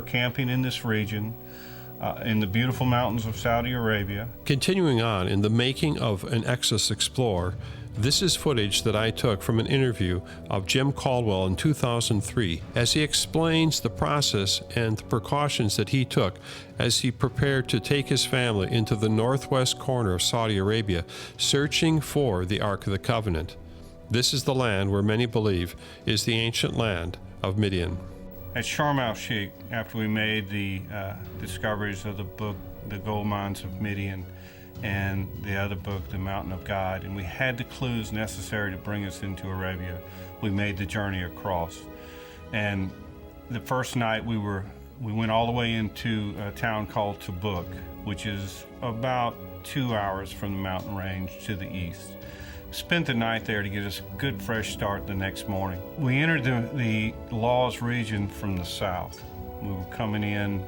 are camping in this region, in the beautiful mountains of Saudi Arabia. Continuing on in the making of an Exodus Explorer, this is footage that I took from an interview of Jim Caldwell in 2003 as he explains the process and the precautions that he took as he prepared to take his family into the northwest corner of Saudi Arabia, searching for the Ark of the Covenant. This is the land where many believe is the ancient land of Midian. At Sharm el-Sheikh, after we made the discoveries of the book, The Gold Mines of Midian, and the other book, The Mountain of God, and we had the clues necessary to bring us into Arabia, we made the journey across. And the first night we went all the way into a town called Tabuk, which is about 2 hours from the mountain range to the east. Spent the night there to get us a good fresh start the next morning. We entered the Laws region from the south. We were coming in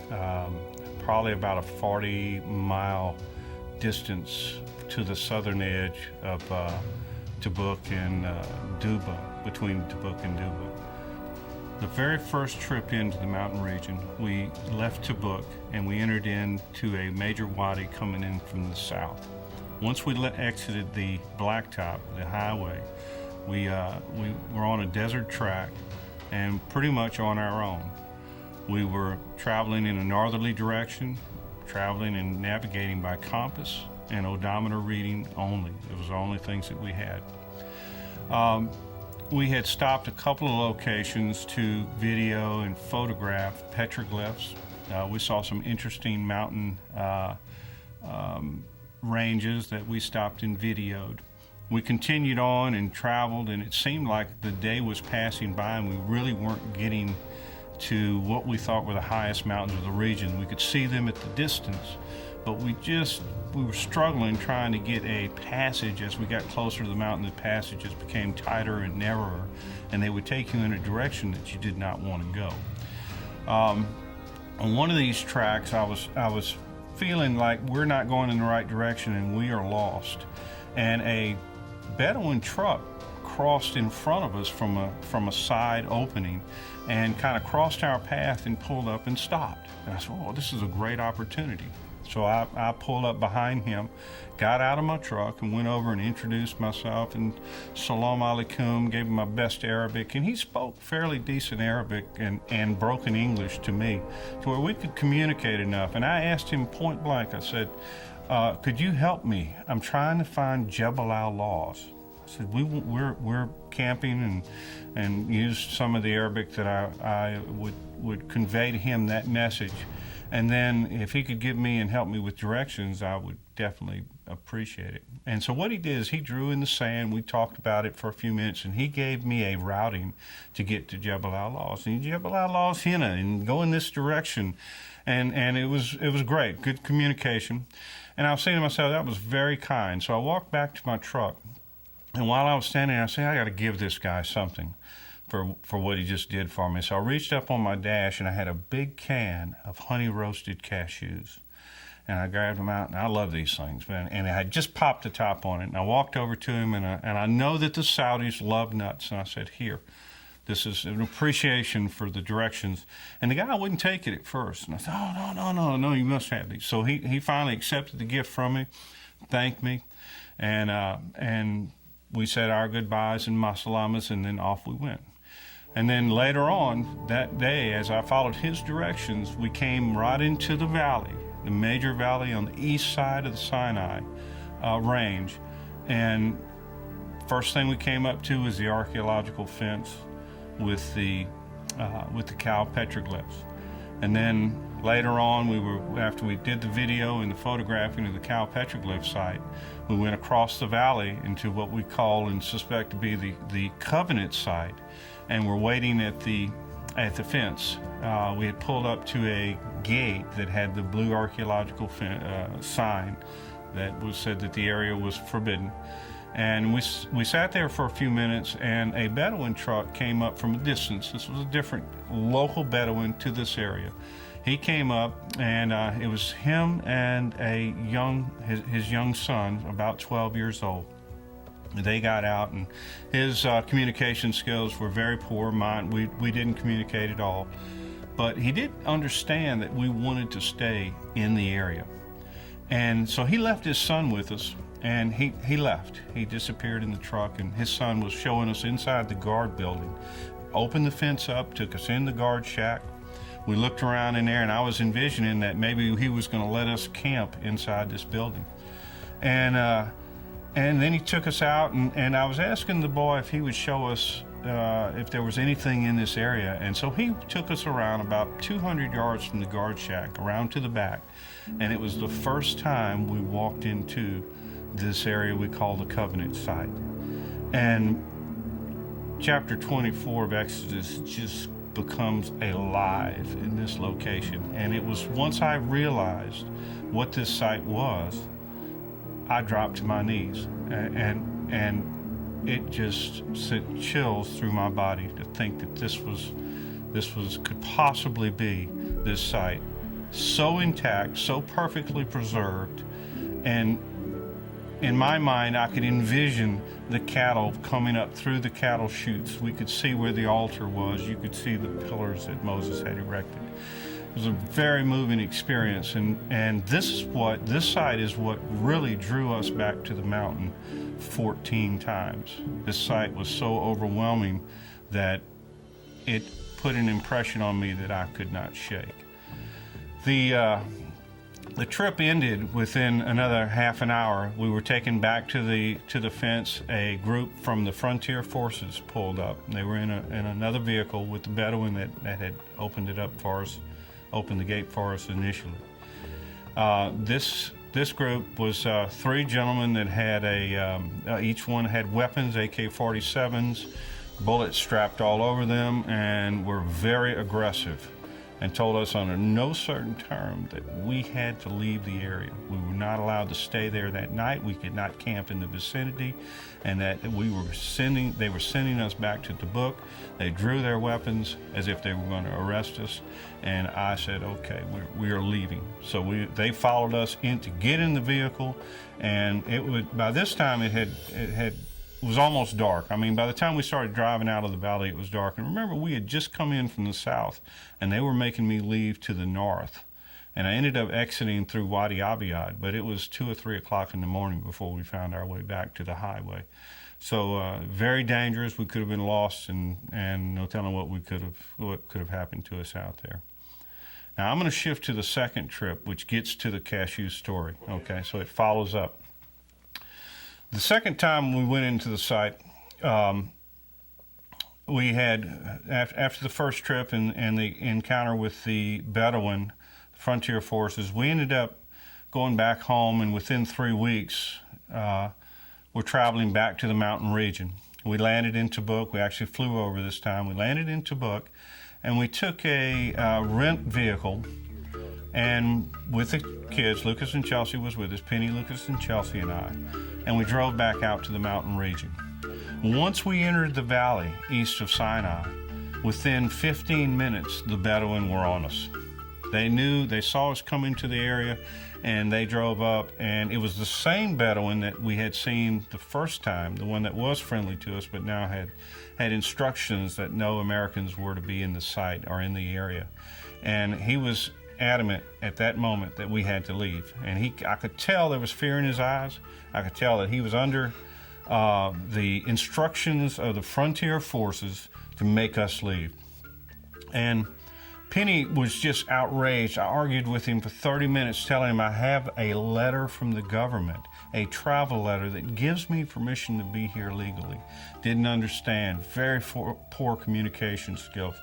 probably about a 40-mile distance to the southern edge of Tabuk and Duba, between Tabuk and Duba. The very first trip into the mountain region, we left Tabuk and we entered into a major wadi coming in from the south. Once we exited the blacktop, the highway, we were on a desert track and pretty much on our own. We were traveling in a northerly direction, traveling and navigating by compass and odometer reading only. It was the only things that we had. We had stopped a couple of locations to video and photograph petroglyphs. We saw some interesting mountain ranges that we stopped and videoed. We continued on and traveled, and it seemed like the day was passing by and we really weren't getting to what we thought were the highest mountains of the region. We could see them at the distance, but we were struggling trying to get a passage. As we got closer to the mountain, the passages became tighter and narrower, and they would take you in a direction that you did not want to go. On one of these tracks, I was feeling like we're not going in the right direction and we are lost. And a Bedouin truck crossed in front of us from a side opening and kind of crossed our path and pulled up and stopped. And I said, oh, this is a great opportunity. So I pulled up behind him, got out of my truck and went over and introduced myself and Salam Alaikum, gave him my best Arabic, and he spoke fairly decent Arabic and broken English to me to where we could communicate enough. And I asked him point blank, I said, could you help me? I'm trying to find Jebel al-Laws. I said, we're camping and used some of the Arabic that I would convey to him that message. And then if he could give me and help me with directions, I would definitely appreciate it. And so what he did is he drew in the sand. We talked about it for a few minutes, and he gave me a routing to get to Jebel al-Laws. And Jebel al-Laws Hina, and go in this direction. And it was great, good communication. And I was saying to myself, that was very kind. So I walked back to my truck. And while I was standing there, I said, I got to give this guy something for what he just did for me. So I reached up on my dash and I had a big can of honey roasted cashews. And I grabbed them out, and I love these things, man. And I had just popped the top on it. And I walked over to him, and I know that the Saudis love nuts. And I said, here, this is an appreciation for the directions. And the guy wouldn't take it at first. And I said, oh, no, you must have these. So he finally accepted the gift from me, thanked me, and we said our goodbyes and masalamas, and then off we went. And then later on that day, as I followed his directions, we came right into the valley, the major valley on the east side of the Sinai range. And first thing we came up to was the archaeological fence with the cow petroglyphs. And then later on, after we did the video and the photographing of the cow petroglyph site, we went across the valley into what we call and suspect to be the Covenant site, and we're waiting at the fence. We had pulled up to a gate that had the blue archaeological sign that said that the area was forbidden. And we sat there for a few minutes, and a Bedouin truck came up from a distance. This was a different local Bedouin to this area. He came up, and it was him and his young son, about 12 years old. They got out, and his communication skills were very poor. Mine, we didn't communicate at all. But he did understand that we wanted to stay in the area. And so he left his son with us, and he left. He disappeared in the truck, and his son was showing us inside the guard building. Opened the fence up, took us in the guard shack. We looked around in there, and I was envisioning that maybe he was going to let us camp inside this building. And then he took us out, and I was asking the boy if he would show us if there was anything in this area. And so he took us around about 200 yards from the guard shack, around to the back. And it was the first time we walked into this area we call the Covenant site. And chapter 24 of Exodus just becomes alive in this location. And it was once I realized what this site was, I dropped to my knees, and it just sent chills through my body to think that this could possibly be this site, so intact, so perfectly preserved. And in my mind, I could envision the cattle coming up through the cattle chutes. We could see where the altar was. You could see the pillars that Moses had erected. It was a very moving experience, and this site is what really drew us back to the mountain 14 times. This site was so overwhelming that it put an impression on me that I could not shake. The trip ended within another half an hour. We were taken back to the fence. A group from the Frontier Forces pulled up. They were in another vehicle with the Bedouin that had opened it up for us. Opened the gate for us initially. This group was 3 gentlemen that had each one had weapons, AK-47s, bullets strapped all over them, and were very aggressive, and told us under no certain term that we had to leave the area. We were not allowed to stay there that night. We could not camp in the vicinity, and that they were sending us back to Tabuk. They drew their weapons as if they were going to arrest us, and I said, okay, we are leaving. So they followed us in to get in the vehicle, and by this time it was almost dark. I mean, by the time we started driving out of the valley, it was dark. And remember, we had just come in from the south, and they were making me leave to the north. And I ended up exiting through Wadi Abiyad, but it was 2 or 3 o'clock in the morning before we found our way back to the highway. So very dangerous. We could have been lost, and no telling what could have happened to us out there. Now I'm going to shift to the second trip, which gets to the cashew story. Okay, so it follows up. The second time we went into the site, we had, after the first trip and the encounter with the Bedouin, the Frontier Forces, we ended up going back home, and within 3 weeks, we're traveling back to the mountain region. We landed in Tabuk. We actually flew over this time. We landed in Tabuk, and we took a rent vehicle, and with the kids, Lucas and Chelsea was with us, Penny, Lucas, and Chelsea and I, and we drove back out to the mountain region. Once we entered the valley east of Sinai, within 15 minutes, the Bedouin were on us. They saw us come into the area, and they drove up, and it was the same Bedouin that we had seen the first time, the one that was friendly to us, but now had instructions that no Americans were to be in the site or in the area. And he was adamant at that moment that we had to leave. And I could tell there was fear in his eyes. I could tell that he was under the instructions of the Frontier Forces to make us leave. And Penny was just outraged. I argued with him for 30 minutes, telling him I have a letter from the government, a travel letter that gives me permission to be here legally. Didn't understand. Very poor communication skills.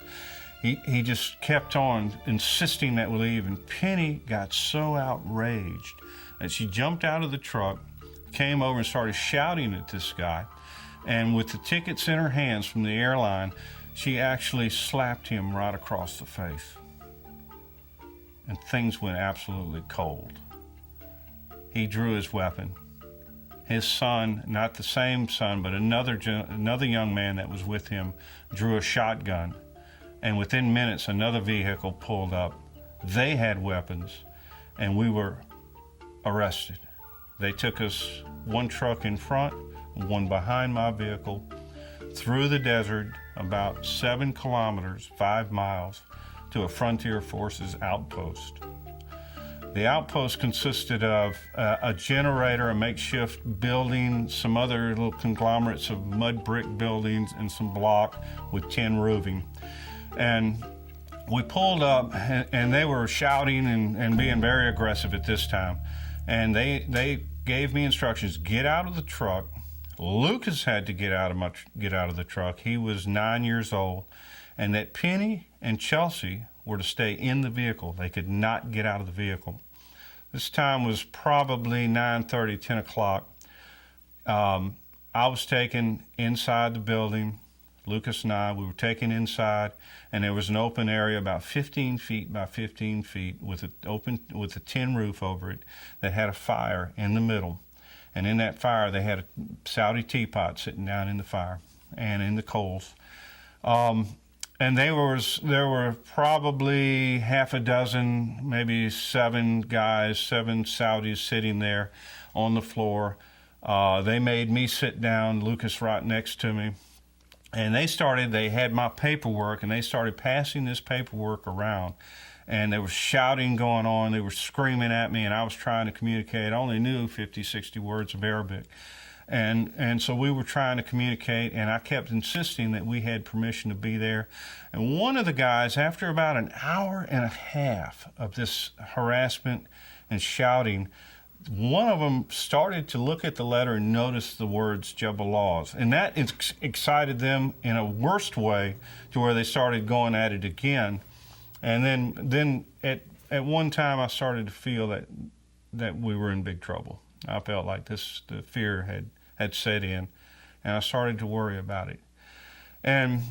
He just kept on insisting that we leave, and Penny got so outraged that she jumped out of the truck, came over and started shouting at this guy, and with the tickets in her hands from the airline, she actually slapped him right across the face. And things went absolutely cold. He drew his weapon. His son, not the same son, but another young man that was with him, drew a shotgun. And within minutes, another vehicle pulled up. They had weapons, and we were arrested. They took us, one truck in front, one behind my vehicle, through the desert, about 7 kilometers, 5 miles, to a Frontier Forces outpost. The outpost consisted of a generator, a makeshift building, some other little conglomerates of mud brick buildings, and some block with tin roofing. And we pulled up, and they were shouting and being very aggressive at this time. And they gave me instructions: get out of the truck. Lucas had to get out of the truck. He was 9 years old, and that Penny and Chelsea were to stay in the vehicle. They could not get out of the vehicle. This time was probably 9:30, 10 o'clock. I was taken inside the building. Lucas and I, we were taken inside, and there was an open area about 15 feet by 15 feet with a tin roof over it that had a fire in the middle. And in that fire, they had a Saudi teapot sitting down in the fire and in the coals. And there were probably half a dozen, maybe 7 guys, 7 Saudis sitting there on the floor. They made me sit down, Lucas right next to me. And they had my paperwork, and they started passing this paperwork around. And there was shouting going on. They were screaming at me, and I was trying to communicate. I only knew 50, 60 words of Arabic. And so we were trying to communicate, and I kept insisting that we had permission to be there. And one of the guys, after about an hour and a half of this harassment and shouting, one of them started to look at the letter and notice the words Jebel Laws. And that excited them in a worst way to where they started going at it again. And then at one time I started to feel that we were in big trouble. I felt like the fear had set in, and I started to worry about it. And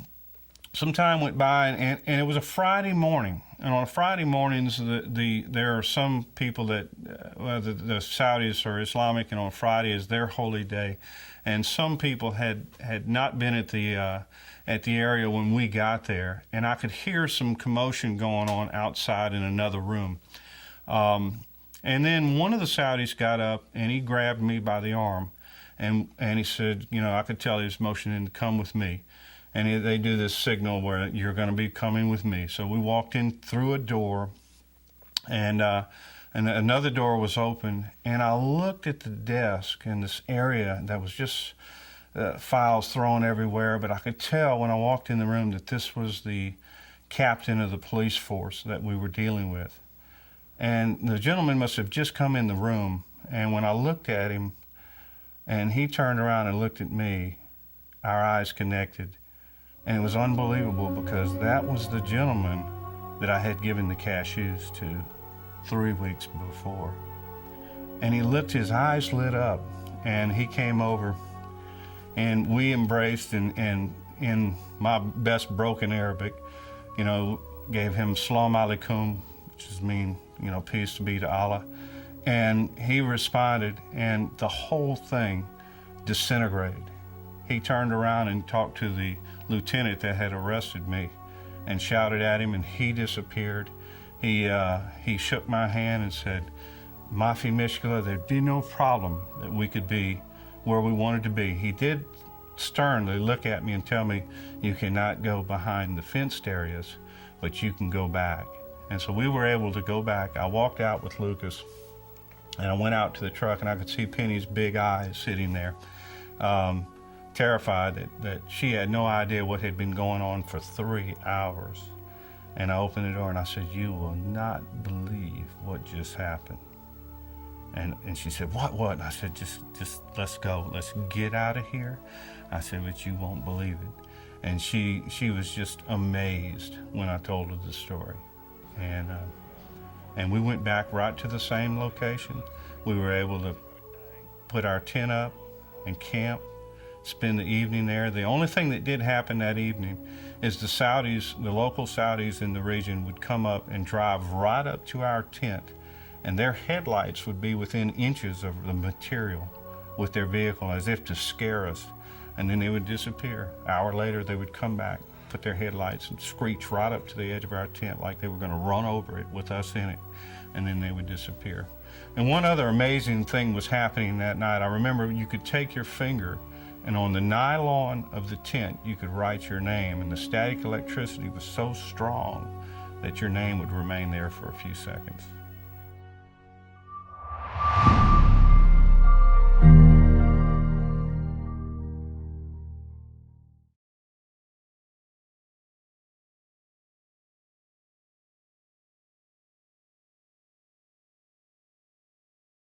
some time went by, and it was a Friday morning. And on Friday mornings, there are some people that the Saudis are Islamic, and on Friday is their holy day. And some people had not been at the area when we got there, and I could hear some commotion going on outside in another room. And then one of the Saudis got up, and he grabbed me by the arm, and he said, I could tell he was motioning to come with me. And they do this signal where you're going to be coming with me. So we walked in through a door, and another door was open, and I looked at the desk in this area that was just files thrown everywhere, but I could tell when I walked in the room that this was the captain of the police force that we were dealing with. And the gentleman must have just come in the room, and when I looked at him, and he turned around and looked at me, our eyes connected. And it was unbelievable, because that was the gentleman that I had given the cashews to 3 weeks before. And he looked, his eyes lit up, and he came over, and we embraced, and in my best broken Arabic, gave him Salam Alaikum, which is mean, peace be to Allah. And he responded, and the whole thing disintegrated. He turned around and talked to the lieutenant that had arrested me and shouted at him, and he disappeared. He shook my hand and said, Mafi Mishkala, there'd be no problem that we could be where we wanted to be. He did sternly look at me and tell me, you cannot go behind the fenced areas, but you can go back. And so we were able to go back. I walked out with Lucas, and I went out to the truck, and I could see Penny's big eyes sitting there, terrified that she had no idea what had been going on for 3 hours. And I opened the door, and I said, you will not believe what just happened. And she said, what? And I said, just let's go. Let's get out of here. I said, but you won't believe it. And she was just amazed when I told her the story. And we went back right to the same location. We were able to put our tent up and camp, spend the evening there. The only thing that did happen that evening is the local Saudis in the region would come up and drive right up to our tent, and their headlights would be within inches of the material with their vehicle, as if to scare us. And then they would disappear. An hour later, they would come back, put their headlights and screech right up to the edge of our tent like they were going to run over it with us in it, and then they would disappear. And one other amazing thing was happening that night. I remember you could take your finger, and on the nylon of the tent, you could write your name, and the static electricity was so strong that your name would remain there for a few seconds.